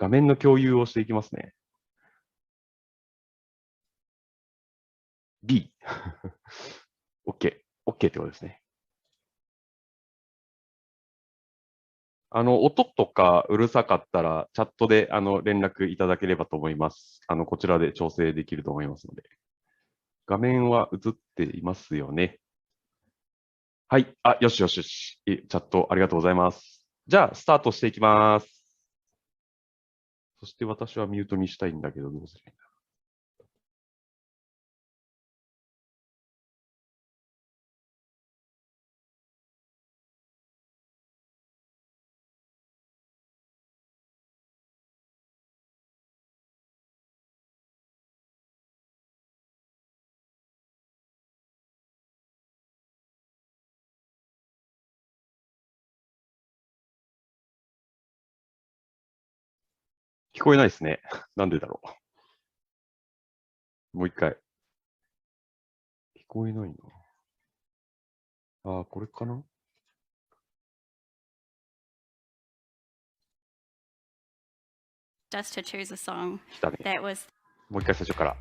画面の共有をしていきますね。B。OK。OK ってことですね。音とかうるさかったら、チャットで連絡いただければと思います。こちらで調整できると思いますので。画面は映っていますよね。はい。よしよしよし。チャットありがとうございます。じゃあ、スタートしていきます。そして私はミュートにしたいんだけど、どうすればいいんだ。聞こえないですね。なんでだろう。もう一回。聞こえないな。これかな？Just to choose a song 来たね。 that was もう一回最初から。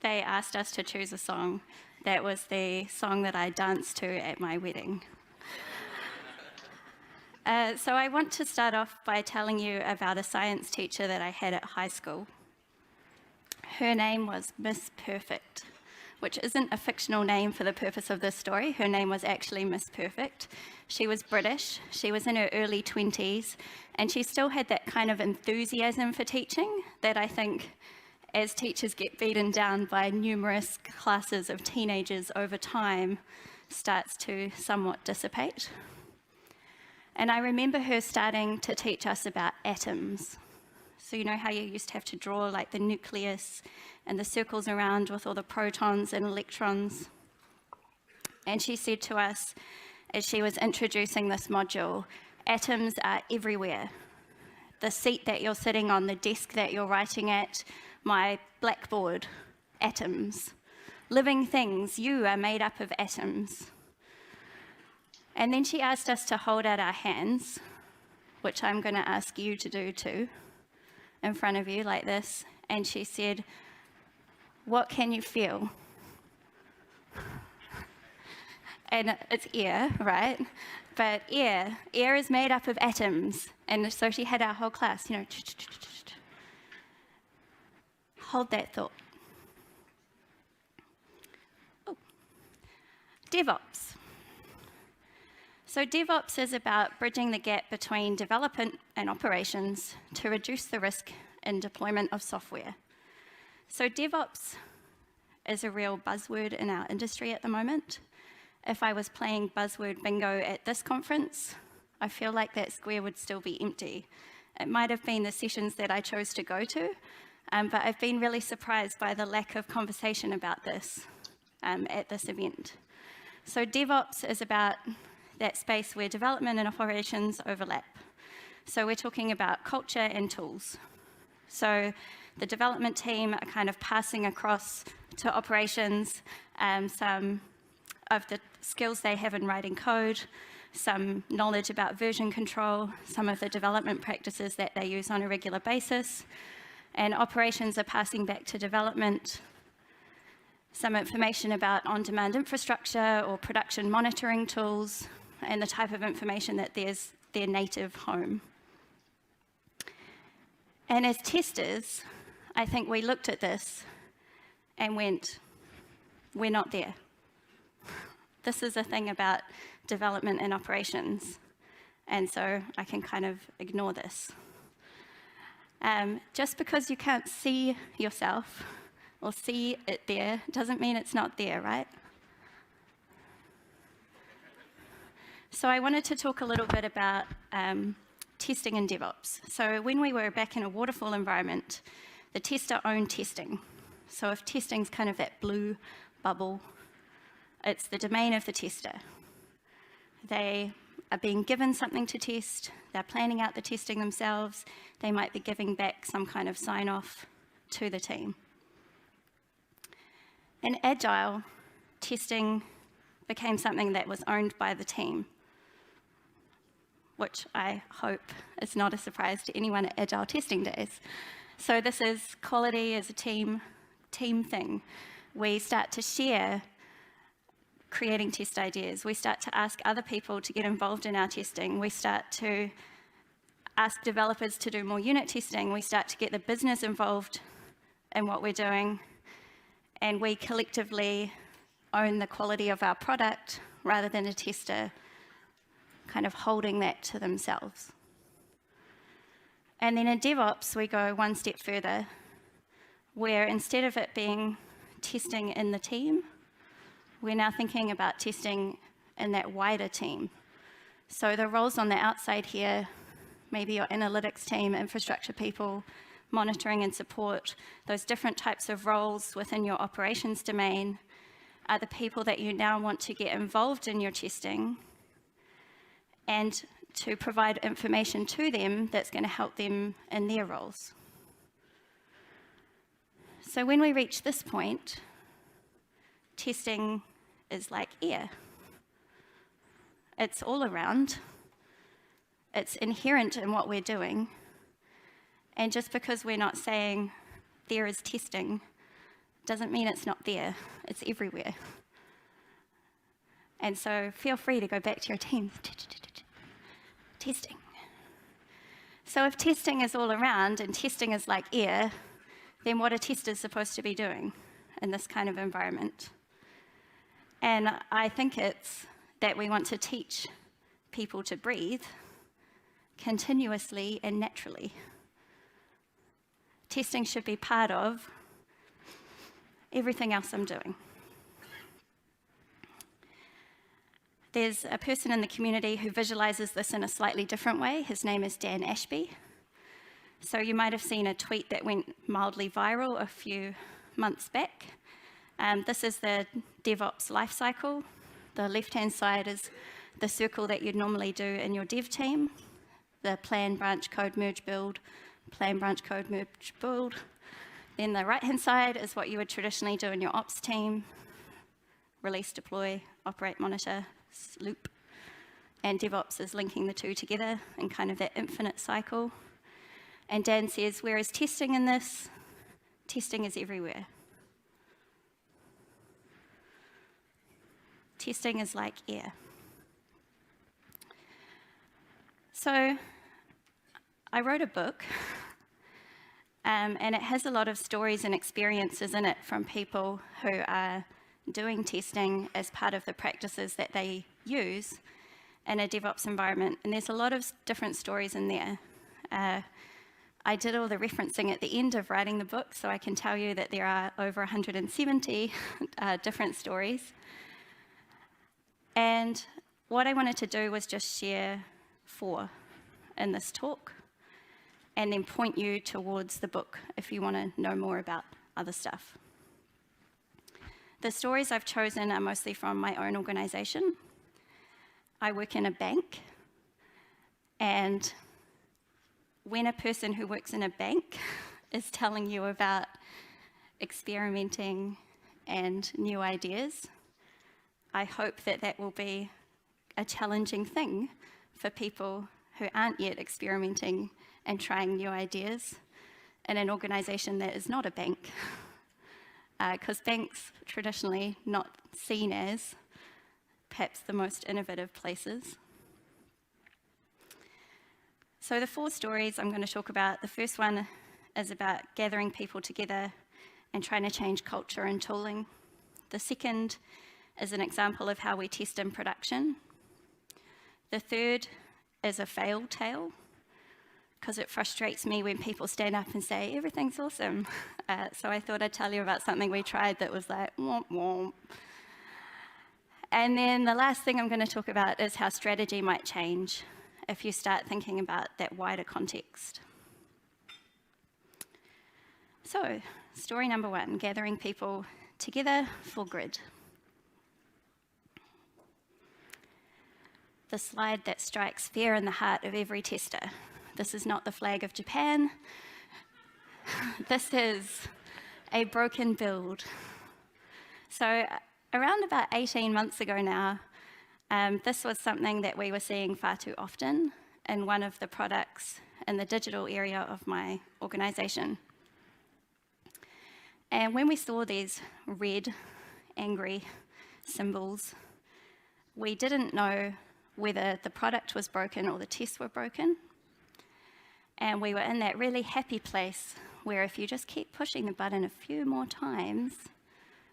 they asked us to choose a song that was the song that I danced to at my wedding. So I want to start off by telling you about a science teacher that I had at high school. Her name was Miss Perfect, which isn't a fictional name for the purpose of this story. Her name was actually Miss Perfect. She was British, she was in her early 20s, and she still had that kind of enthusiasm for teaching that I think as teachers get beaten down by numerous classes of teenagers over time, starts to somewhat dissipate. And I remember her starting to teach us about atoms. So you know how you used to have to draw like the nucleus and the circles around with all the protons and electrons. And she said to us, as she was introducing this module, atoms are everywhere. The seat that you're sitting on, the desk that you're writing at, my blackboard, atoms. Living things, you are made up of atoms. And then she asked us to hold out our hands, which I'm going to ask you to do too, in front of you like this. And she said, what can you feel? And it's air, right? But air is made up of atoms. And so she had our whole class, hold that thought. Oh. DevOps. So DevOps is about bridging the gap between development and operations to reduce the risk in deployment of software. So DevOps is a real buzzword in our industry at the moment. If I was playing buzzword bingo at this conference, I feel like that square would still be empty. It might have been the sessions that I chose to go to, but I've been really surprised by the lack of conversation about this at this event. So DevOps is about that space where development and operations overlap. So we're talking about culture and tools. So the development team are kind of passing across to operations some of the skills they have in writing code, some knowledge about version control, some of the development practices that they use on a regular basis, and operations are passing back to development some information about on-demand infrastructure or production monitoring tools, and the type of information that there's their native home. And as testers, I think we looked at this and went, we're not there. This is a thing about development and operations, and so I can kind of ignore this. Just because you can't see yourself or see it there doesn't mean it's not there, right? So I wanted to talk a little bit about testing in DevOps. So when we were back in a waterfall environment, the tester owned testing. So if testing's kind of that blue bubble, it's the domain of the tester. They are being given something to test, they're planning out the testing themselves, they might be giving back some kind of sign-off to the team. In Agile, testing became something that was owned by the team, which I hope is not a surprise to anyone at Agile testing days. So this is quality as a team thing. We start to share creating test ideas. We start to ask other people to get involved in our testing. We start to ask developers to do more unit testing. We start to get the business involved in what we're doing. And we collectively own the quality of our product rather than a tester kind of holding that to themselves. And then in DevOps, we go one step further, where instead of it being testing in the team, we're now thinking about testing in that wider team. So the roles on the outside here, maybe your analytics team, infrastructure people, monitoring and support, those different types of roles within your operations domain are the people that you now want to get involved in your testing and to provide information to them that's going to help them in their roles. So when we reach this point, testing is like air. It's all around. It's inherent in what we're doing. And just because we're not saying there is testing doesn't mean it's not there. It's everywhere. And so feel free to go back to your teams. Testing. So if testing is all around and testing is like air, then what are testers supposed to be doing in this kind of environment? And I think it's that we want to teach people to breathe continuously and naturally. Testing should be part of everything else I'm doing. There's a person in the community who visualizes this in a slightly different way. His name is Dan Ashby. So you might have seen a tweet that went mildly viral a few months back. This is the DevOps lifecycle. The left-hand side is the circle that you'd normally do in your dev team. The plan, branch, code, merge, build, plan, branch, code, merge, build. Then the right-hand side is what you would traditionally do in your ops team. Release, deploy, operate, monitor, loop. And DevOps is linking the two together in kind of that infinite cycle. And Dan says, where is testing in this? Testing is everywhere. Testing is like air. So I wrote a book, and it has a lot of stories and experiences in it from people who are doing testing as part of the practices that they use in a DevOps environment. And there's a lot of different stories in there. I did all the referencing at the end of writing the book, so I can tell you that there are over 170 different stories. And what I wanted to do was just share 4 in this talk, and then point you towards the book if you want to know more about other stuff. The stories I've chosen are mostly from my own organization. I work in a bank, and when a person who works in a bank is telling you about experimenting and new ideas, I hope that that will be a challenging thing for people who aren't yet experimenting and trying new ideas in an organization that is not a bank. Because banks traditionally not seen as perhaps the most innovative places. So the 4 stories I'm going to talk about, the first one is about gathering people together and trying to change culture and tooling. The second is an example of how we test in production. The third is a fail tale, because it frustrates me when people stand up and say, everything's awesome. So I thought I'd tell you about something we tried that was like, womp womp. And then the last thing I'm going to talk about is how strategy might change if you start thinking about that wider context. So, story number 1, gathering people together for grid. the slide that strikes fear in the heart of every tester. This is not the flag of Japan. This is a broken build. So around about 18 months ago now, this was something that we were seeing far too often in one of the products in the digital area of my organization. And when we saw these red, angry symbols, we didn't know whether the product was broken or the tests were broken. And we were in that really happy place where if you just keep pushing the button a few more times,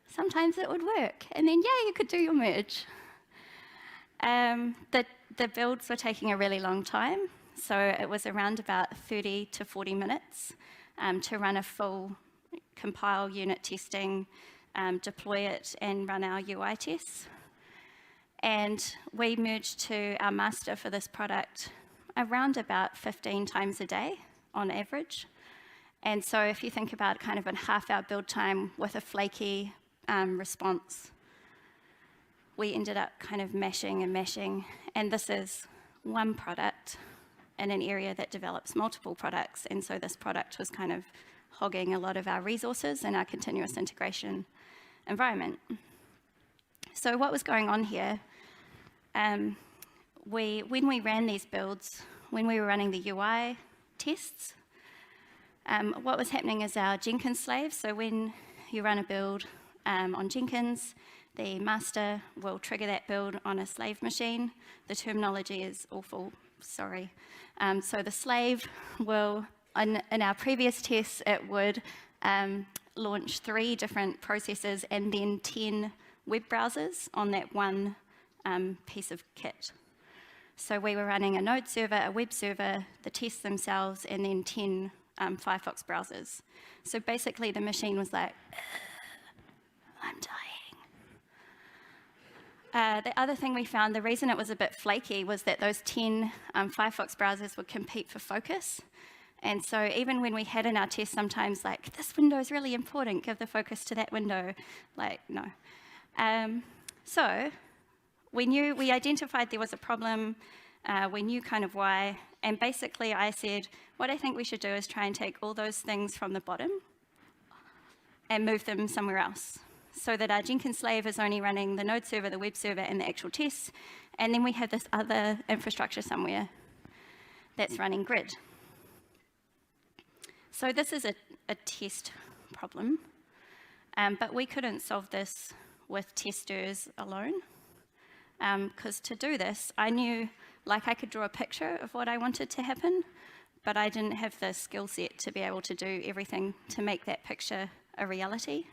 sometimes it would work. And then, yeah, you could do your merge. The builds were taking a really long time. So it was around about 30 to 40 minutes to run a full compile unit testing, deploy it, and run our UI tests. And we merged to our master for this product around about 15 times a day on average. And so if you think about kind of a half-hour build time with a flaky response, we ended up kind of mashing and mashing. And this is one product in an area that develops multiple products. And so this product was kind of hogging a lot of our resources in our continuous integration environment. So what was going on here, when we ran these builds, when we were running the UI tests, what was happening is our Jenkins slaves, so when you run a build on Jenkins, the master will trigger that build on a slave machine. The terminology is awful, sorry. So the slave will, in our previous tests, it would launch 3 different processes and then 10 web browsers on that one piece of kit. So we were running a node server, a web server, the tests themselves, and then 10 Firefox browsers. So basically the machine was like, I'm dying. The other thing we found, the reason it was a bit flaky was that those 10 Firefox browsers would compete for focus. And so even when we had in our test sometimes like, this window is really important, give the focus to that window, like, no. So we identified there was a problem, we knew kind of why, and basically I said, what I think we should do is try and take all those things from the bottom and move them somewhere else, so that our Jenkins slave is only running the node server, the web server, and the actual tests, and then we have this other infrastructure somewhere that's running grid. So this is a test problem, but we couldn't solve this with testers alone, because to do this, I knew, like, I could draw a picture of what I wanted to happen, but I didn't have the skill set to be able to do everything to make that picture a reality.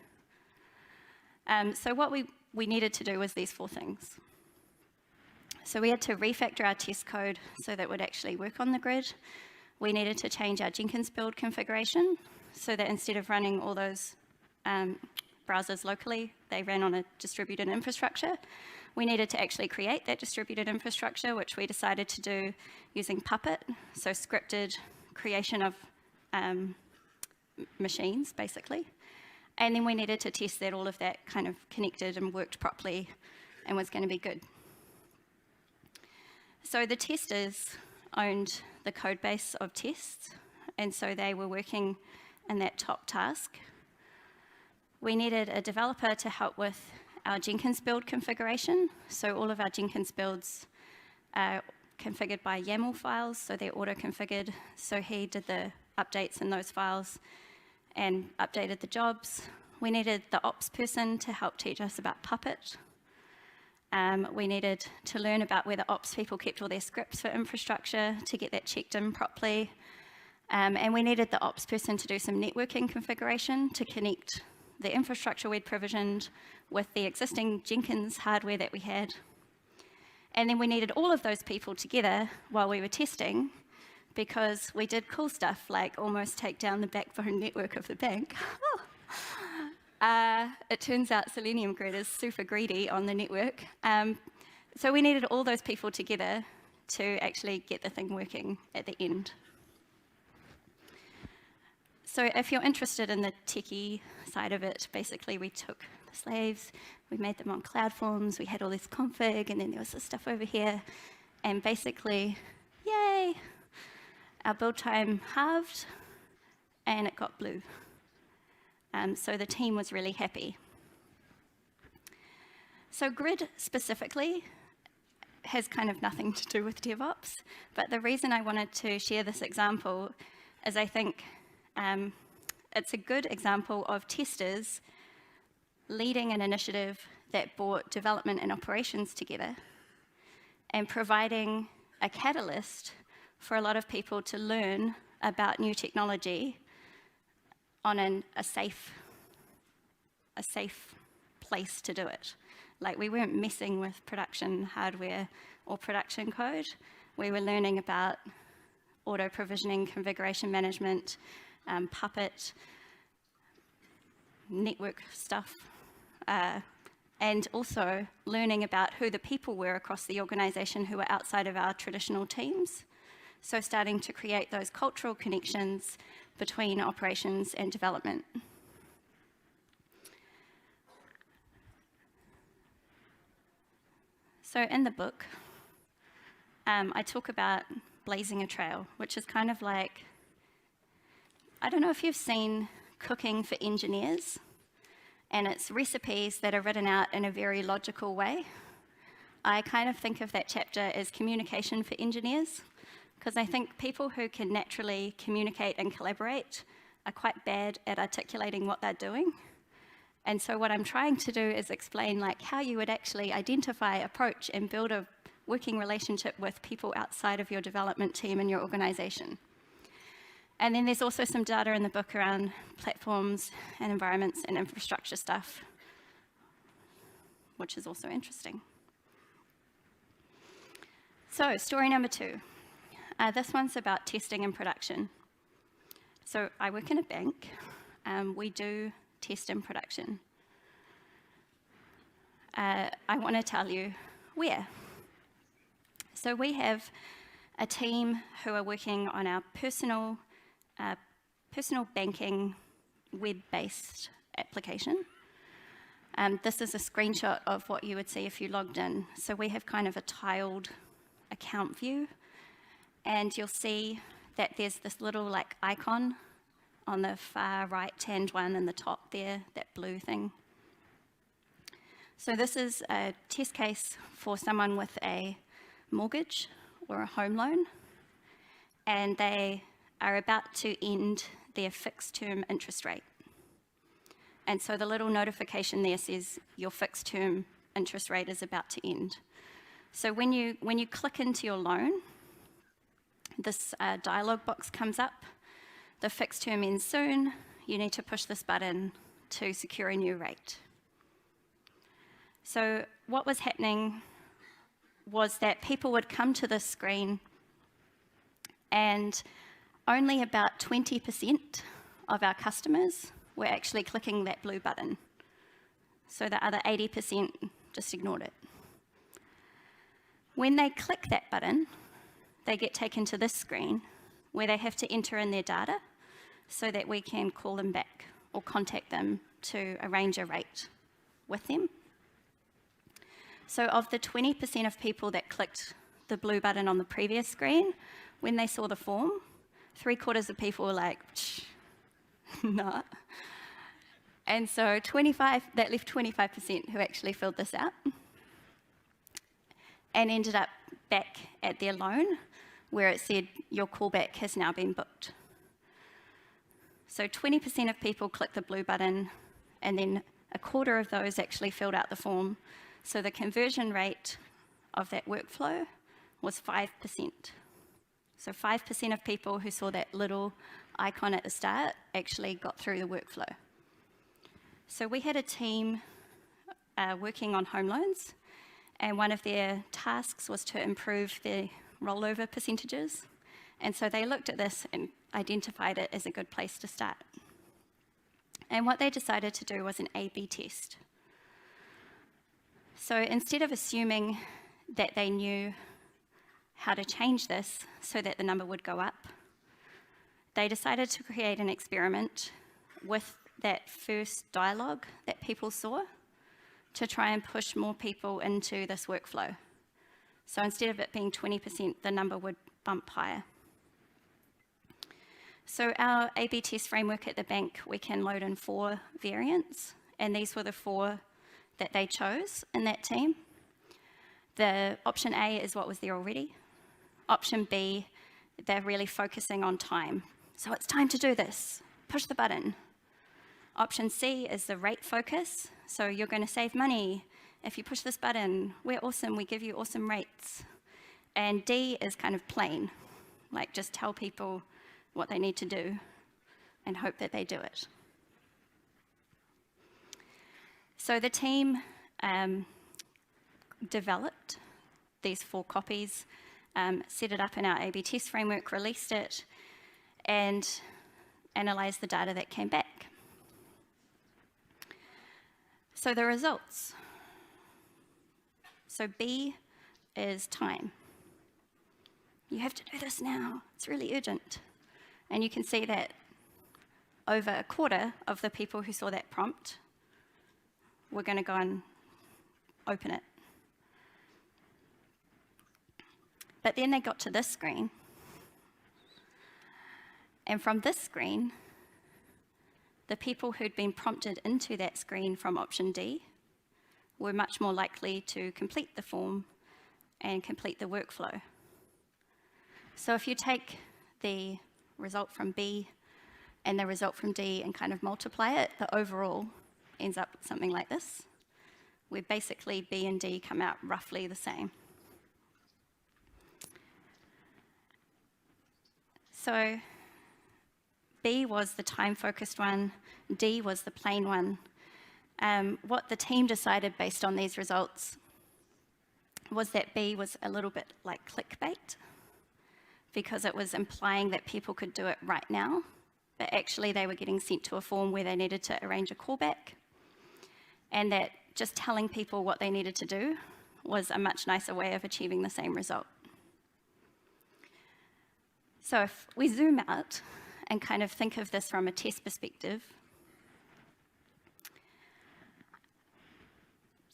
So what we needed to do was these 4 things. So we had to refactor our test code so that it would actually work on the grid. We needed to change our Jenkins build configuration so that instead of running all those browsers locally, they ran on a distributed infrastructure. We needed to actually create that distributed infrastructure, which we decided to do using Puppet, so scripted creation of machines, basically. And then we needed to test that all of that kind of connected and worked properly and was going to be good. So the testers owned the code base of tests, and so they were working in that top task. We needed a developer to help with our Jenkins build configuration. So all of our Jenkins builds are configured by YAML files, so they're auto-configured. So he did the updates in those files and updated the jobs. We needed the ops person to help teach us about Puppet. We needed to learn about where the ops people kept all their scripts for infrastructure to get that checked in properly. And we needed the ops person to do some networking configuration to connect the infrastructure we'd provisioned with the existing Jenkins hardware that we had. And then we needed all of those people together while we were testing, because we did cool stuff like almost take down the backbone network of the bank. It turns out Selenium Grid is super greedy on the network. So we needed all those people together to actually get the thing working at the end. So if you're interested in the techie side of it, basically we took the slaves, we made them on CloudForms, we had all this config, and then there was this stuff over here, And basically, yay, our build time halved and it got blue. So the team was really happy. So grid specifically has kind of nothing to do with DevOps, but the reason I wanted to share this example is I think it's a good example of testers leading an initiative that brought development and operations together and providing a catalyst for a lot of people to learn about new technology on a safe place to do it. Like, we weren't messing with production hardware or production code. We were learning about auto-provisioning, configuration management, Puppet, network stuff, and also learning about who the people were across the organization who were outside of our traditional teams. So starting to create those cultural connections between operations and development. So in the book, I talk about blazing a trail, which is kind of like, I don't know if you've seen Cooking for Engineers, and it's recipes that are written out in a very logical way. I kind of think of that chapter as communication for engineers, because I think people who can naturally communicate and collaborate are quite bad at articulating what they're doing. And so what I'm trying to do is explain like how you would actually identify, approach, and build a working relationship with people outside of your development team and your organization. And then there's also some data in the book around platforms and environments and infrastructure stuff, which is also interesting. So story number 2. This one's about testing in production. So I work in a bank. We do test in production. I want to tell you where. So we have a team who are working on our personal banking web-based application. This is a screenshot of what you would see if you logged in. So we have kind of a tiled account view, and you'll see that there's this little like icon on the far right-hand one in the top there, that blue thing. So this is a test case for someone with a mortgage or a home loan, and they are about to end their fixed term interest rate. And so the little notification there says your fixed term interest rate is about to end. So when you click into your loan, this dialog box comes up. The fixed term ends soon. You need to push this button to secure a new rate. So what was happening was that people would come to this screen and only about 20% of our customers were actually clicking that blue button. So the other 80% just ignored it. When they click that button, they get taken to this screen where they have to enter in their data so that we can call them back or contact them to arrange a rate with them. So of the 20% of people that clicked the blue button on the previous screen, when they saw the form, 3/4 of people were like, nah. And so that left 25% who actually filled this out and ended up back at their loan where it said your callback has now been booked. So 20% of people clicked the blue button, and then 1/4 of those actually filled out the form. So the conversion rate of that workflow was 5%. So 5% of people who saw that little icon at the start actually got through the workflow. So we had a team working on home loans, and one of their tasks was to improve the rollover percentages. And so they looked at this and identified it as a good place to start. And what they decided to do was an A/B test. So instead of assuming that they knew how to change this so that the number would go up, they decided to create an experiment with that first dialogue that people saw to try and push more people into this workflow. So instead of it being 20%, the number would bump higher. So our A/B test framework at the bank, we can load in 4 variants, and these were the 4 that they chose in that team. The option A is what was there already. Option B, they're really focusing on time. So it's time to do this. Push the button. Option C is the rate focus. So you're going to save money if you push this button. We're awesome. We give you awesome rates. And D is kind of plain, like just tell people what they need to do and hope that they do it. So the team developed these 4 copies, set it up in our A/B test framework, released it, and analyzed the data that came back. So the results. So B is time. You have to do this now. It's really urgent. And you can see that over a quarter of the people who saw that prompt were going to go and open it. But then they got to this screen. And from this screen, the people who'd been prompted into that screen from option D were much more likely to complete the form and complete the workflow. So if you take the result from B and the result from D and kind of multiply it, the overall ends up something like this, where basically B and D come out roughly the same. So B was the time-focused one, D was the plain one. What the team decided based on these results was that B was a little bit like clickbait, because it was implying that people could do it right now, but actually they were getting sent to a form where they needed to arrange a callback, and that just telling people what they needed to do was a much nicer way of achieving the same result. So if we zoom out and kind of think of this from a test perspective,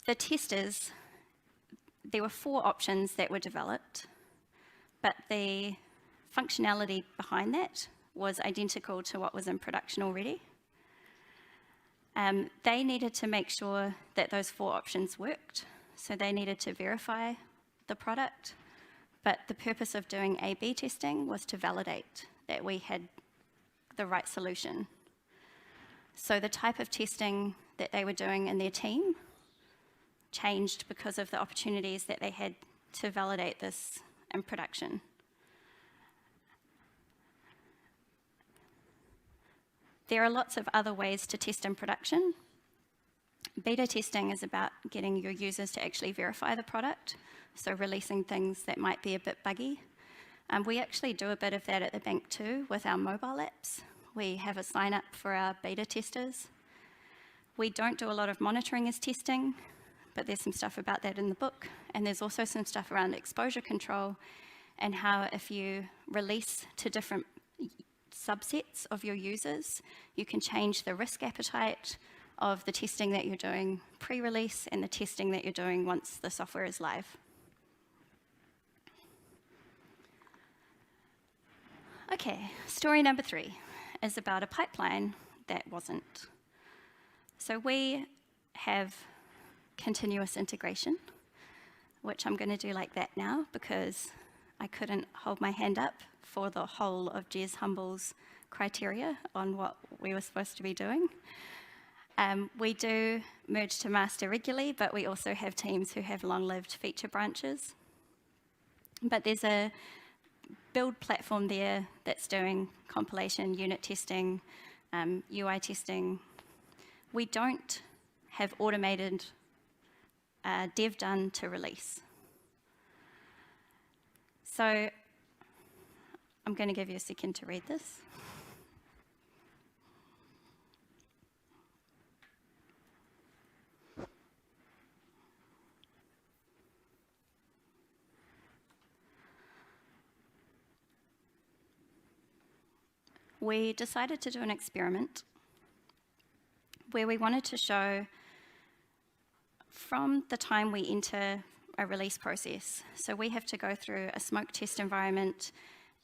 the testers, there were 4 options that were developed, but the functionality behind that was identical to what was in production already. They needed to make sure that those 4 options worked, so they needed to verify the product, but the purpose of doing A/B testing was to validate that we had the right solution. So the type of testing that they were doing in their team changed because of the opportunities that they had to validate this in production. There are lots of other ways to test in production. Beta testing is about getting your users to actually verify the product, so releasing things that might be a bit buggy. We actually do a bit of that at the bank too with our mobile apps. We have a sign up for our beta testers. We don't do a lot of monitoring as testing, but there's some stuff about that in the book. And there's also some stuff around exposure control and how if you release to different subsets of your users, you can change the risk appetite of the testing that you're doing pre-release and the testing that you're doing once the software is live. Okay, story number 3 is about a pipeline that wasn't. So we have continuous integration, which I'm going to do like that now because I couldn't hold my hand up for the whole of Jez Humble's criteria on what we were supposed to be doing. We do merge to master regularly, but we also have teams who have long-lived feature branches. But there's a build platform there that's doing compilation, unit testing, UI testing. We don't have automated dev done to release. So I'm going to give you a second to read this. We decided to do an experiment where we wanted to show from the time we enter a release process. So we have to go through a smoke test environment,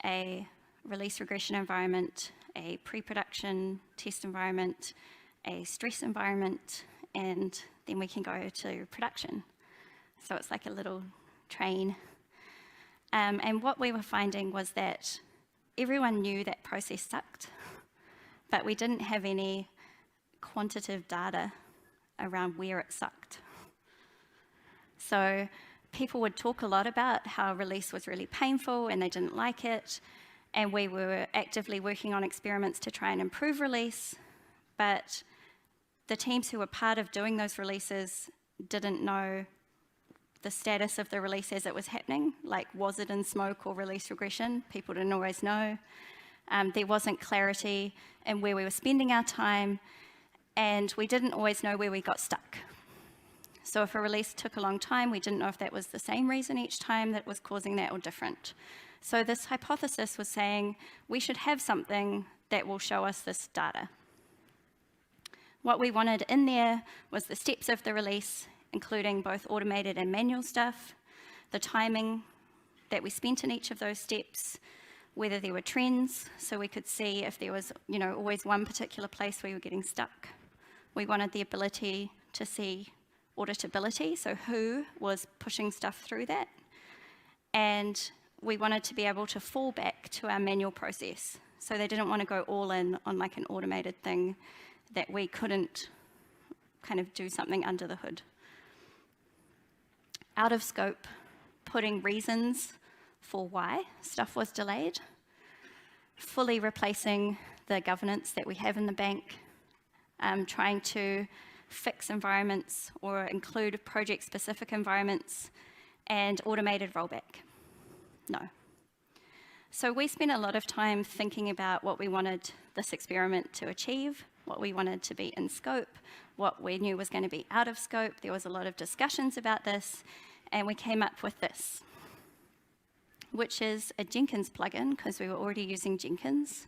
a release regression environment, a pre-production test environment, a stress environment, and then we can go to production. So it's like a little train. And what we were finding was that everyone knew that process sucked, but we didn't have any quantitative data around where it sucked. So people would talk a lot about how release was really painful and they didn't like it, and we were actively working on experiments to try and improve release, but the teams who were part of doing those releases didn't know the status of the release as it was happening, like was it in smoke or release regression? People didn't always know. There wasn't clarity in where we were spending our time, and we didn't always know where we got stuck. So if a release took a long time, we didn't know if that was the same reason each time that was causing that or different. So this hypothesis was saying we should have something that will show us this data. What we wanted in there was the steps of the release, including both automated and manual stuff, the timing that we spent in each of those steps, whether there were trends, so we could see if there was, always one particular place where we were getting stuck. We wanted the ability to see auditability, so who was pushing stuff through that. And we wanted to be able to fall back to our manual process. So they didn't want to go all in on like an automated thing that we couldn't kind of do something under the hood. Out of scope, putting reasons for why stuff was delayed, fully replacing the governance that we have in the bank, trying to fix environments or include project-specific environments, and automated rollback. No. So we spent a lot of time thinking about what we wanted this experiment to achieve, what we wanted to be in scope, what we knew was going to be out of scope. There was a lot of discussions about this, and we came up with this, which is a Jenkins plugin, because we were already using Jenkins.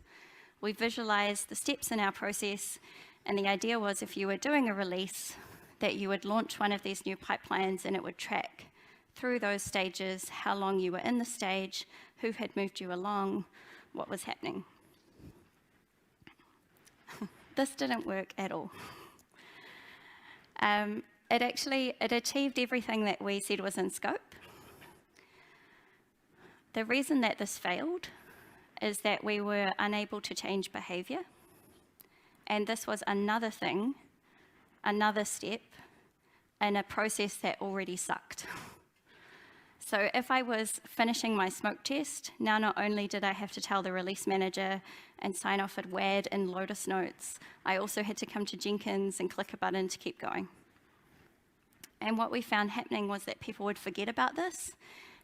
We visualized the steps in our process, and the idea was if you were doing a release, that you would launch one of these new pipelines and it would track through those stages, how long you were in the stage, who had moved you along, what was happening. This didn't work at all. It achieved everything that we said was in scope. The reason that this failed is that we were unable to change behavior. And this was another thing, another step in a process that already sucked. So if I was finishing my smoke test, now not only did I have to tell the release manager and sign off at WAD and Lotus Notes, I also had to come to Jenkins and click a button to keep going. And what we found happening was that people would forget about this,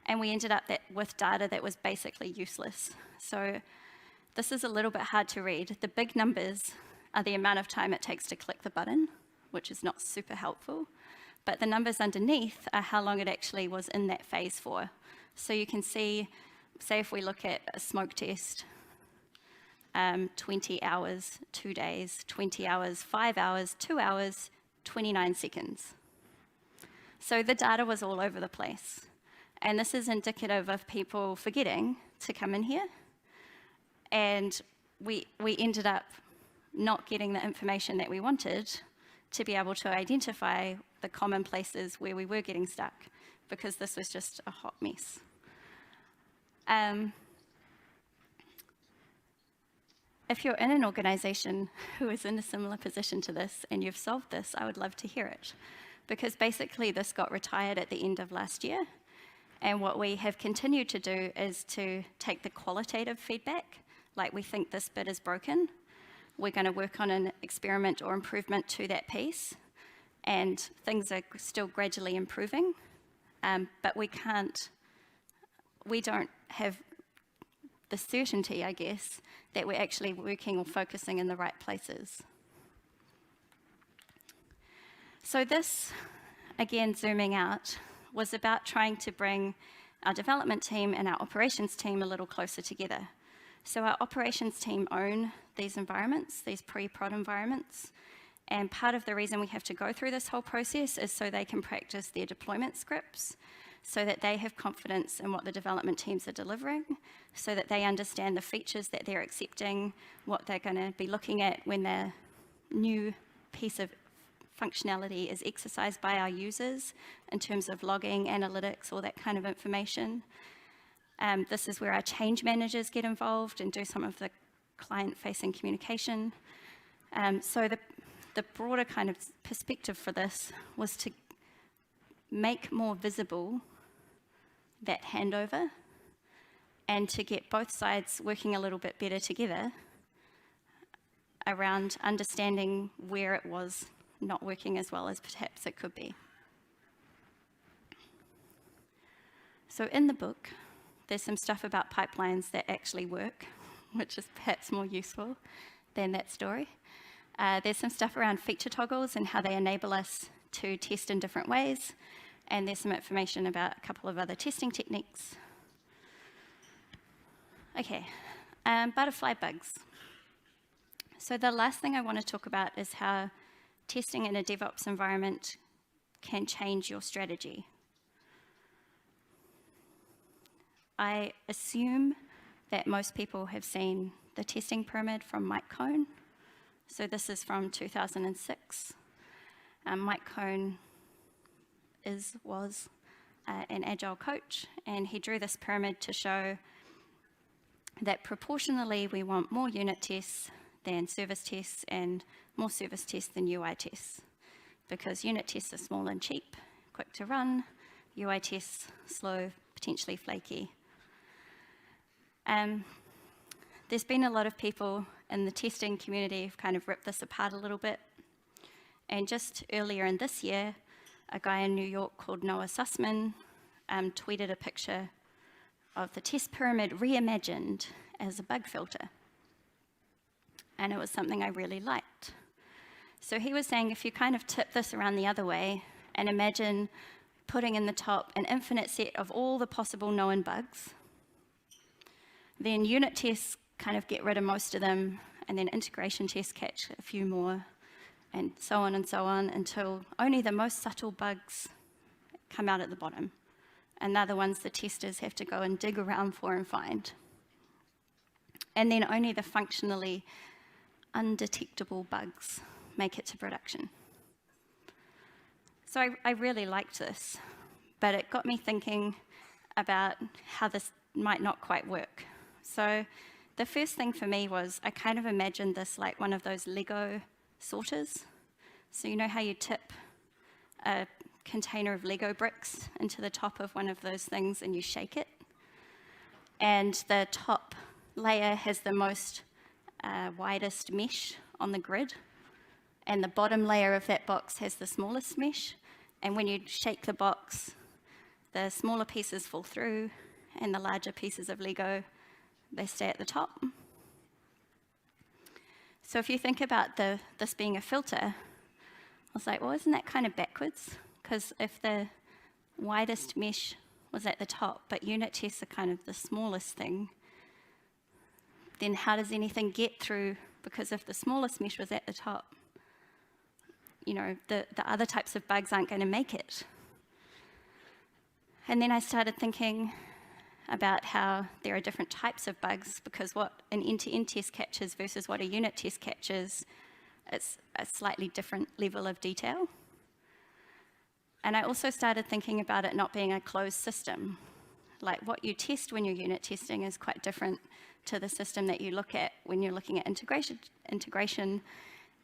and we ended up with data that was basically useless. So this is a little bit hard to read. The big numbers are the amount of time it takes to click the button, which is not super helpful. But the numbers underneath are how long it actually was in that phase for. So you can see, say if we look at a smoke test, 20 hours, 2 days, 20 hours, 5 hours, 2 hours, 29 seconds. So the data was all over the place. And this is indicative of people forgetting to come in here. And we ended up not getting the information that we wanted to be able to identify the common places where we were getting stuck, because this was just a hot mess. If you're in an organization who is in a similar position to this and you've solved this, I would love to hear it, because basically this got retired at the end of last year. And what we have continued to do is to take the qualitative feedback, like we think this bit is broken. We're going to work on an experiment or improvement to that piece, and things are still gradually improving, but we don't have the certainty, I guess, that we're actually working or focusing in the right places. So this, again, zooming out, was about trying to bring our development team and our operations team a little closer together. So our operations team own these environments, these pre-prod environments, and part of the reason we have to go through this whole process is so they can practice their deployment scripts. so that they have confidence in what the development teams are delivering, so that they understand the features that they're accepting, what they're going to be looking at when their new piece of functionality is exercised by our users in terms of logging, analytics, all that kind of information. This is where our change managers get involved and do some of the client-facing communication. So the broader kind of perspective for this was to make more visible that handover and to get both sides working a little bit better together around understanding where it was not working as well as perhaps it could be. So in the book, there's some stuff about pipelines that actually work, which is perhaps more useful than that story. There's some stuff around feature toggles and how they enable us to test in different ways. And there's some information about a couple of other testing techniques. Okay, butterfly bugs. So the last thing I want to talk about is how testing in a DevOps environment can change your strategy. I assume that most people have seen the testing pyramid from Mike Cohn. So this is from 2006. Mike Cohn was an agile coach, and he drew this pyramid to show that proportionally we want more unit tests than service tests and more service tests than UI tests, because unit tests are small and cheap, quick to run, UI tests slow, potentially flaky. There's been a lot of people in the testing community who've kind of ripped this apart a little bit, and just earlier in this year, a guy in New York called Noah Sussman tweeted a picture of the test pyramid reimagined as a bug filter. And it was something I really liked. So he was saying if you kind of tip this around the other way and imagine putting in the top an infinite set of all the possible known bugs, then unit tests kind of get rid of most of them, and then integration tests catch a few more, and so on until only the most subtle bugs come out at the bottom. And they're the ones the testers have to go and dig around for and find. And then only the functionally undetectable bugs make it to production. So I really liked this, but it got me thinking about how this might not quite work. So the first thing for me was I kind of imagined this like one of those Lego sorters. So you know how you tip a container of Lego bricks into the top of one of those things and you shake it? And the top layer has the most widest mesh on the grid, and the bottom layer of that box has the smallest mesh. And when you shake the box, the smaller pieces fall through, and the larger pieces of Lego, they stay at the top. So if you think about this being a filter, I was like, well, isn't that kind of backwards? Because if the widest mesh was at the top, but unit tests are kind of the smallest thing, then how does anything get through? Because if the smallest mesh was at the top, you know, the other types of bugs aren't going to make it. And then I started thinking about how there are different types of bugs, because what an end-to-end test catches versus what a unit test catches, it's a slightly different level of detail. And I also started thinking about it not being a closed system. Like what you test when you're unit testing is quite different to the system that you look at when you're looking at integration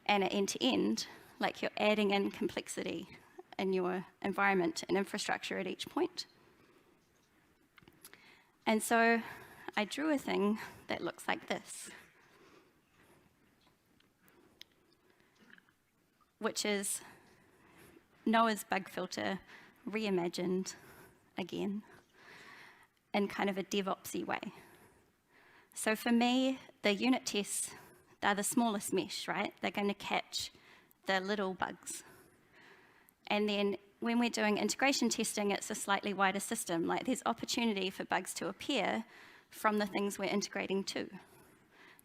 and at end-to-end, like you're adding in complexity in your environment and infrastructure at each point. And so I drew a thing that looks like this, which is Noah's bug filter reimagined again in kind of a DevOps-y way. So for me, the unit tests, they're the smallest mesh, right? They're going to catch the little bugs. And then when we're doing integration testing, it's a slightly wider system. Like there's opportunity for bugs to appear from the things we're integrating to.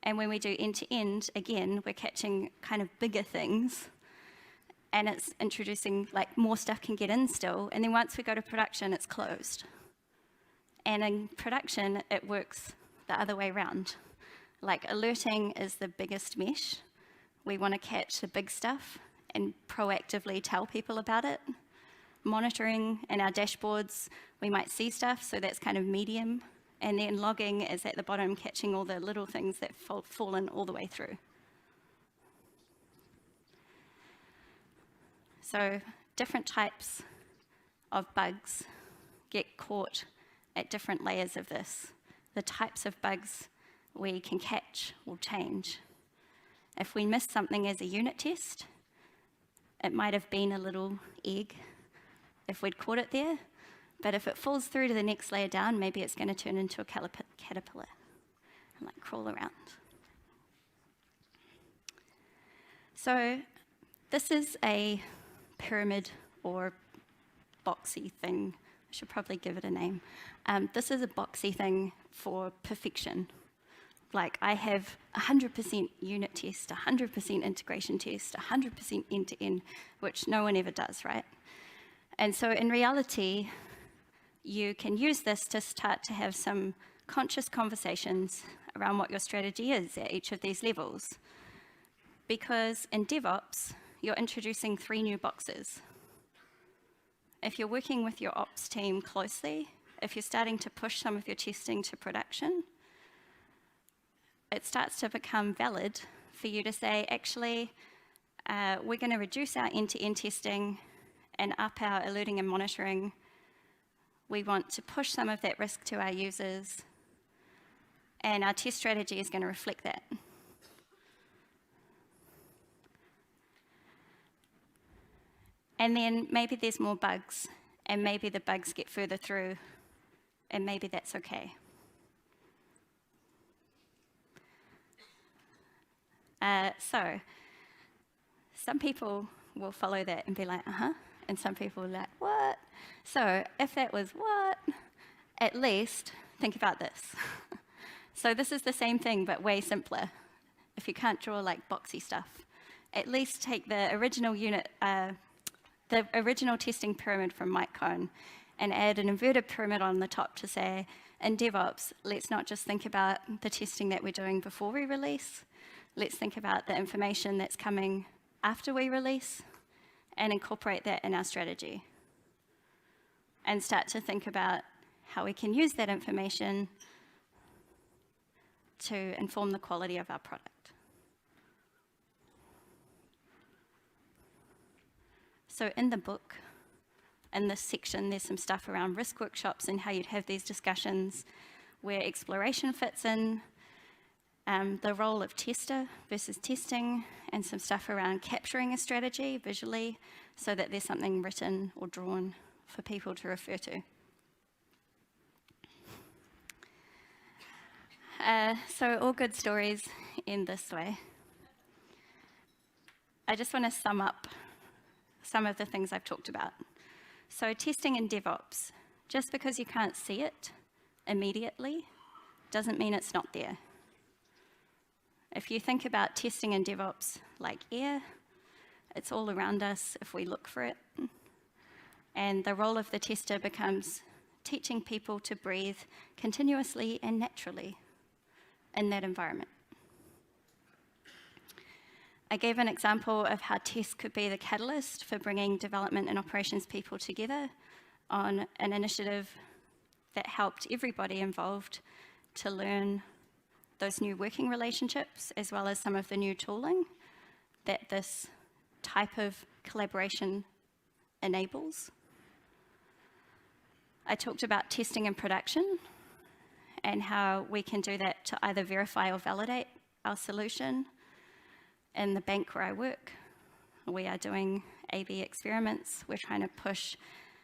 And when we do end-to-end, again, we're catching kind of bigger things. and it's introducing, like, more stuff can get in still, and then once we go to production, it's closed. And in production, it works the other way around. Like, alerting is the biggest mesh. We want to catch the big stuff and proactively tell people about it. Monitoring in our dashboards, we might see stuff, so that's kind of medium. And then logging is at the bottom, catching all the little things that fall in all the way through. So different types of bugs get caught at different layers of this. The types of bugs we can catch will change. If we miss something as a unit test, it might have been a little egg if we'd caught it there, but if it falls through to the next layer down, maybe it's going to turn into a caterpillar and like crawl around. So this is a pyramid or boxy thing. I should probably give it a name. This is a boxy thing for perfection. Like, I have 100% unit test, 100% integration test, 100% end-to-end, which no one ever does, right? And so in reality, you can use this to start to have some conscious conversations around what your strategy is at each of these levels. Because in DevOps, you're introducing 3 new boxes. If you're working with your ops team closely, if you're starting to push some of your testing to production, it starts to become valid for you to say, actually, we're going to reduce our end-to-end testing and up our alerting and monitoring. We want to push some of that risk to our users, and our test strategy is going to reflect that. And then maybe there's more bugs, and maybe the bugs get further through, and maybe that's okay. So some people will follow that and be like, and some people are like, what? So if that was what, at least think about this. So this is the same thing, but way simpler. If you can't draw like boxy stuff, at least take the original unit, the original testing pyramid from Mike Cohn, and add an inverted pyramid on the top to say, in DevOps, let's not just think about the testing that we're doing before we release. Let's think about the information that's coming after we release and incorporate that in our strategy. And start to think about how we can use that information to inform the quality of our product. So in the book, in this section, there's some stuff around risk workshops and how you'd have these discussions where exploration fits in, the role of tester versus testing, and some stuff around capturing a strategy visually so that there's something written or drawn for people to refer to. So all good stories end this way. I just want to sum up some of the things I've talked about. So testing in DevOps, just because you can't see it immediately doesn't mean it's not there. If you think about testing in DevOps like air, it's all around us if we look for it. And the role of the tester becomes teaching people to breathe continuously and naturally in that environment. I gave an example of how tests could be the catalyst for bringing development and operations people together on an initiative that helped everybody involved to learn those new working relationships, as well as some of the new tooling that this type of collaboration enables. I talked about testing in production and how we can do that to either verify or validate our solution. In the bank where I work, we are doing A/B experiments. We're trying to push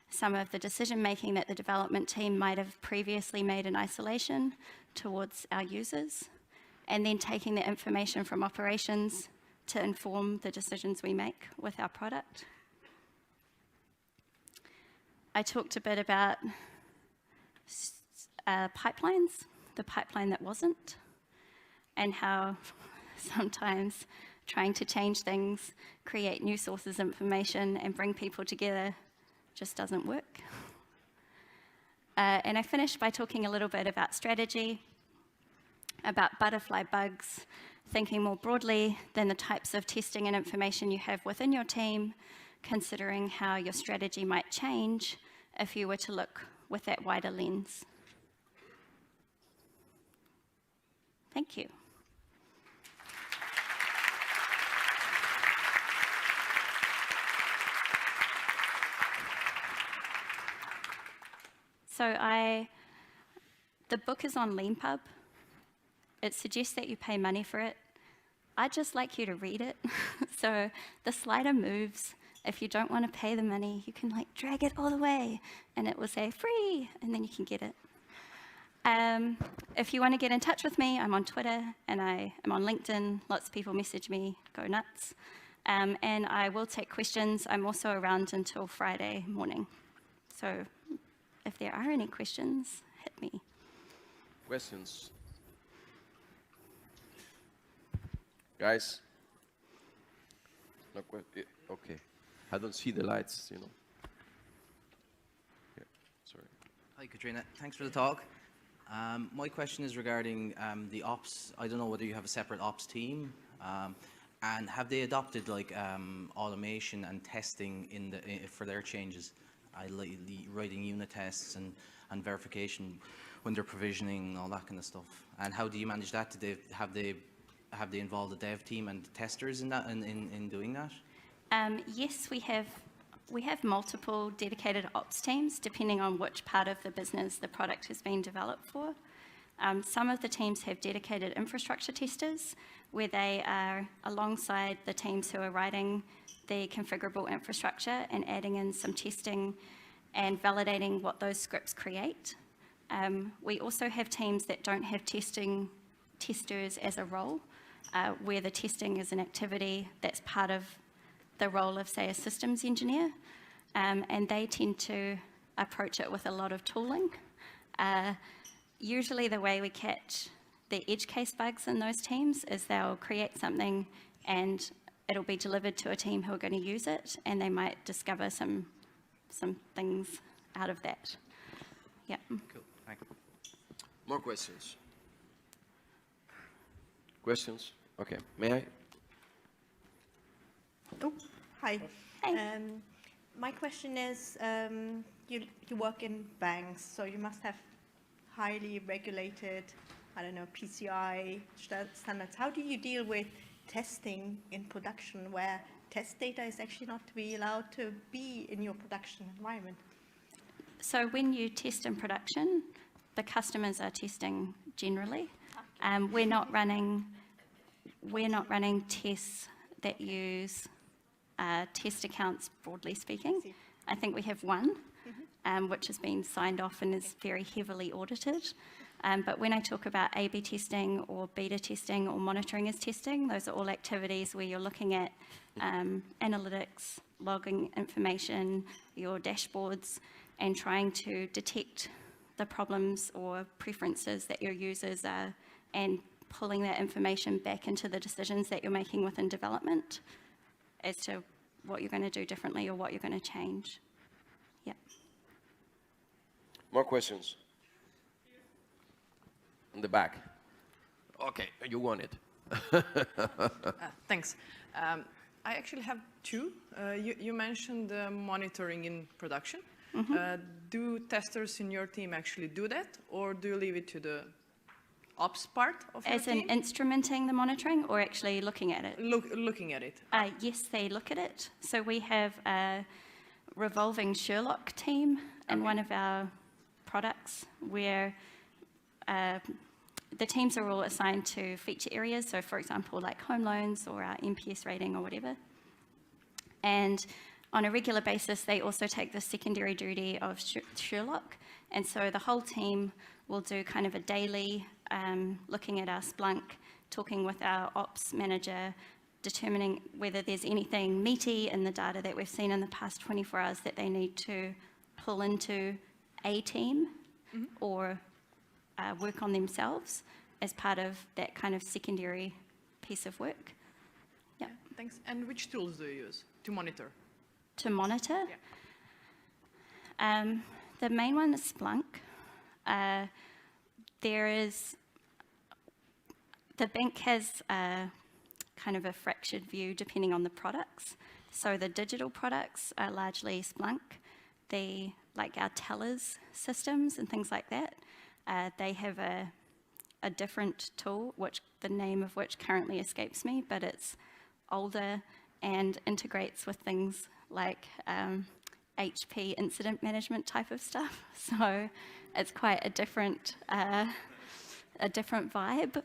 some of the decision-making that the development team might have previously made in isolation towards our users, and then taking the information from operations to inform the decisions we make with our product. I talked a bit about pipelines, the pipeline that wasn't, and how sometimes trying to change things, create new sources of information, and bring people together just doesn't work. And I finished by talking a little bit about strategy, about butterfly bugs, thinking more broadly than the types of testing and information you have within your team, considering how your strategy might change if you were to look with that wider lens. Thank you. So the book is on LeanPub. It suggests that you pay money for it. I'd just like you to read it. So the slider moves. If you don't want to pay the money, you can like drag it all the way and it will say free, and then you can get it. If you want to get in touch with me, I'm on Twitter and I am on LinkedIn. Lots of people message me, go nuts. And I will take questions. I'm also around until Friday morning. So if there are any questions, hit me. Questions? Guys? No okay. I don't see the lights, you know. Yeah, sorry. Hi, Katrina. Thanks for the talk. My question is regarding the ops. I don't know whether you have a separate ops team, and have they adopted like automation and testing for their changes, writing unit tests and verification when they're provisioning and all that kind of stuff? And how do you manage that? Have they involved the dev team and the testers in that in doing that? Yes, we have multiple dedicated ops teams depending on which part of the business the product has been developed for. Some of the teams have dedicated infrastructure testers where they are alongside the teams who are writing the configurable infrastructure and adding in some testing and validating what those scripts create. We also have teams that don't have testers as a role, where the testing is an activity that's part of the role of, say, a systems engineer, and they tend to approach it with a lot of tooling. Usually the way we catch the edge case bugs in those teams is they'll create something and it'll be delivered to a team who are going to use it, and they might discover some things out of that. Yeah. Cool, thank you. More questions? Questions? Okay, may I? Oh, hi. Hi. My question is, you work in banks, so you must have highly regulated, I don't know, PCI standards. How do you deal with testing in production where test data is actually not to be allowed to be in your production environment? So when you test in production, the customers are testing generally. We're not running tests that use test accounts, broadly speaking. I think we have one, which has been signed off and is very heavily audited. But when I talk about A/B testing or beta testing or monitoring as testing, those are all activities where you're looking at analytics, logging information, your dashboards, and trying to detect the problems or preferences that your users are, and pulling that information back into the decisions that you're making within development as to what you're going to do differently or what you're going to change. Yeah. More questions? In the back. Okay, you want it. Thanks. I actually have two. You mentioned monitoring in production. Do testers in your team actually do that, or do you leave it to the ops part of your team? As in instrumenting the monitoring or actually looking at it? Looking at it. Yes, they look at it. So we have a revolving Sherlock team in one of our products where the teams are all assigned to feature areas. So for example, like home loans or our NPS rating or whatever. And on a regular basis, they also take the secondary duty of Sherlock. And so the whole team will do kind of a daily looking at our Splunk, talking with our ops manager, determining whether there's anything meaty in the data that we've seen in the past 24 hours that they need to pull into a team or work on themselves as part of that kind of secondary piece of work. Yeah. Thanks. And which tools do you use to monitor? To monitor? The main one is Splunk. The bank has kind of a fractured view depending on the products. So the digital products are largely Splunk. Like our tellers systems and things like that, they have a different tool, the name of which currently escapes me, but it's older and integrates with things like HP incident management type of stuff. So it's quite a different vibe,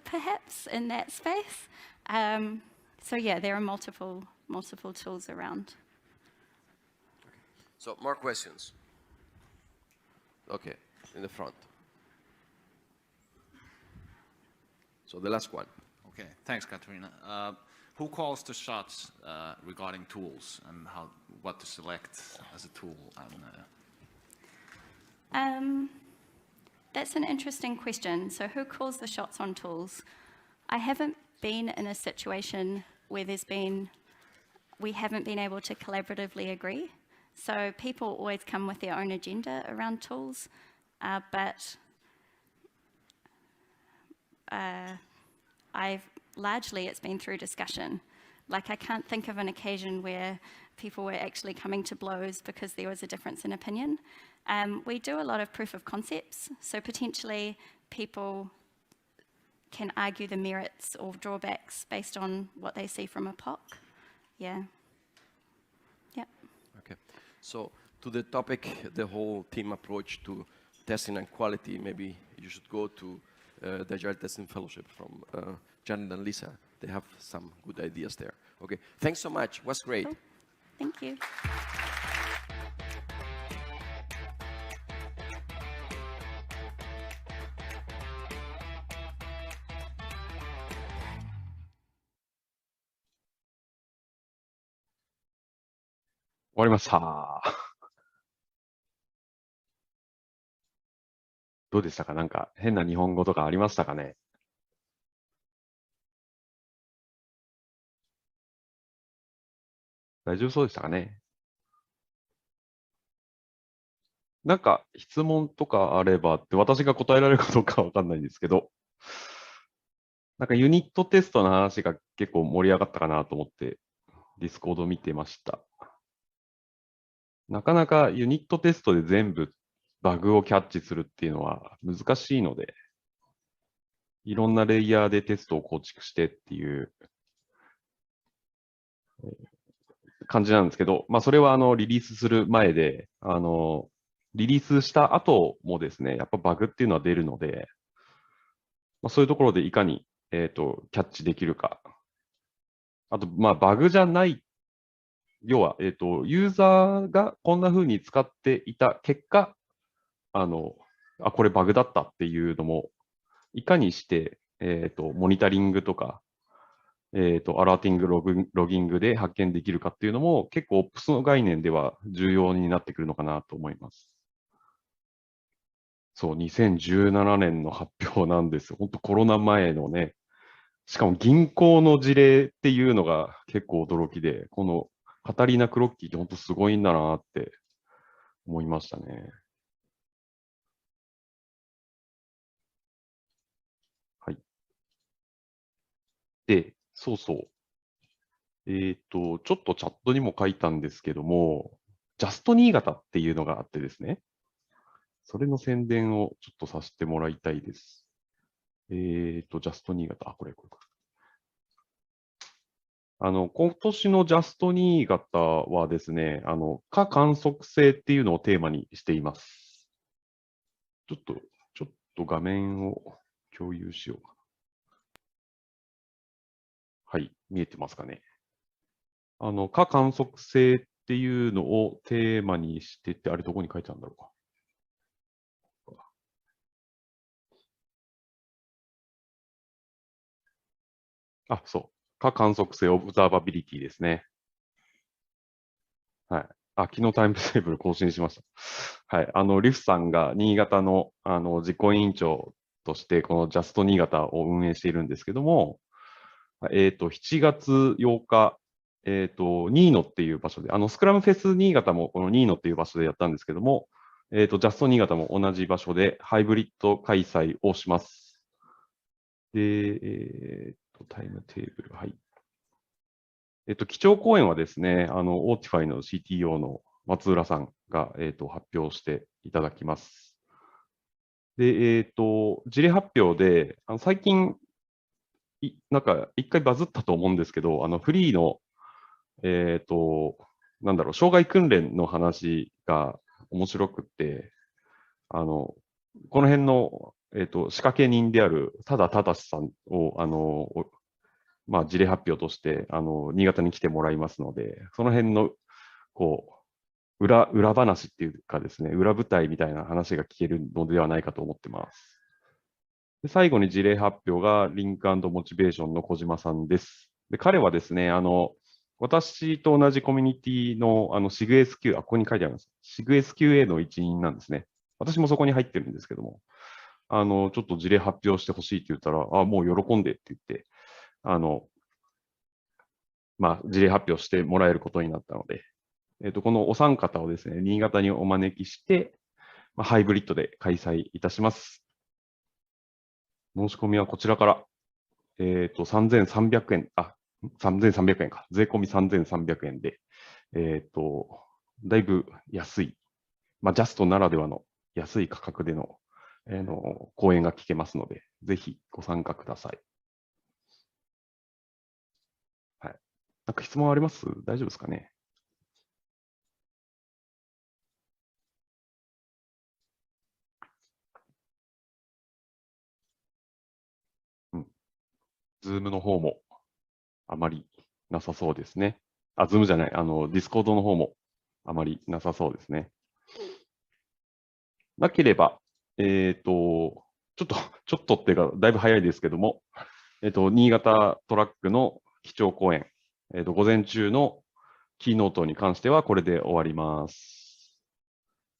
perhaps, in that space. So yeah, there are multiple tools around. So more questions. Okay, in the front. So the last one. Okay, thanks, Katrina. Who calls the shots regarding tools and what to select as a tool? That's an interesting question. So who calls the shots on tools? I haven't been in a situation where we haven't been able to collaboratively agree. So people always come with their own agenda around tools, but largely it's been through discussion. Like I can't think of an occasion where people were actually coming to blows because there was a difference in opinion. We do a lot of proof of concepts, so potentially people can argue the merits or drawbacks based on what they see from a POC. Yeah. Yeah. Okay. So to the topic, the whole team approach to testing and quality, maybe you should go to the Agile Testing Fellowship from Janet and Lisa. They have some good ideas there. Okay. Thanks so much. It was great. Cool. Thank you.終わりました。どうでしたか？なんか変な日本語とかありましたかね？大丈夫そうでしたかね？なんか質問とかあればって私が答えられるかどうかわかんないんですけど、なんかユニットテストの話が結構盛り上がったかなと思ってディスコード見てました。なかなかユニットテストで全部バグをキャッチするっていうのは難しいので、いろんなレイヤーでテストを構築してっていう感じなんですけど、まあそれはリリースする前で、リリースした後もですね、やっぱバグっていうのは出るので、まあ、そういうところでいかに、キャッチできるか。あと、まあバグじゃない、要は、ユーザーがこんな風に使っていた結果、これバグだったっていうのも、いかにして、モニタリングとか、アラーティング、ロギングで発見できるかっていうのも、結構 Ops の概念では重要になってくるのかなと思います。そう、2017年の発表なんです。本当コロナ前のね、しかも銀行の事例っていうのが結構驚きで、このカタリーナ・クロッキーって本当すごいんだなって思いましたね。はい。で、そうそう。ちょっとチャットにも書いたんですけども、ジャスト新潟っていうのがあってですね、それの宣伝をちょっとさせてもらいたいです。ジャスト新潟、これ。今年のジャスト新潟はですね、可観測性っていうのをテーマにしています。ちょっと画面を共有しようかな。はい、見えてますかね。可観測性っていうのをテーマにしてて、あれどこに書いてあるんだろうか。そう。可観測性オブザーバビリティですね。はい。昨日タイムテーブル更新しました。はい。リフさんが新潟の、実行委員長として、このジャスト新潟を運営しているんですけども、7月8日ニーノっていう場所で、スクラムフェス新潟もこのニーノっていう場所でやったんですけども、ジャスト新潟も同じ場所でハイブリッド開催をします。で、タイムテーブル、はい。基調講演はですね、オーティファイの CTO の松浦さんが、発表していただきます。で、事例発表で、最近、なんか一回バズったと思うんですけど、フリーの、なんだろう、障害訓練の話が面白くって、この辺の、仕掛け人である多田忠さんを、まあ、事例発表として、新潟に来てもらいますので、その辺の、こう、裏話っていうかですね、裏舞台みたいな話が聞けるのではないかと思ってます。で最後に事例発表が、リンク&モチベーションの小島さんです。で彼はですね、私と同じコミュニティの、SIGSQ、ここに書いてあります。SIGSQA の一員なんですね。私もそこに入ってるんですけども、ちょっと事例発表してほしいって言ったら、もう喜んでって言って、まあ、事例発表してもらえることになったので、このお三方をですね、新潟にお招きして、まあ、ハイブリッドで開催いたします。申し込みはこちらから、3300円、3300円か。税込み3300円で、だいぶ安い、まあ、ジャストならではの安い価格での、講演が聞けますので、ぜひご参加ください。はい。なんか質問あります？大丈夫ですかね？ズームの方もあまりなさそうですね。ズームじゃない、ディスコードの方もあまりなさそうですね。なければ、ちょっとっていうか、だいぶ早いですけども、新潟トラックの基調講演、午前中のキーノートに関してはこれで終わります。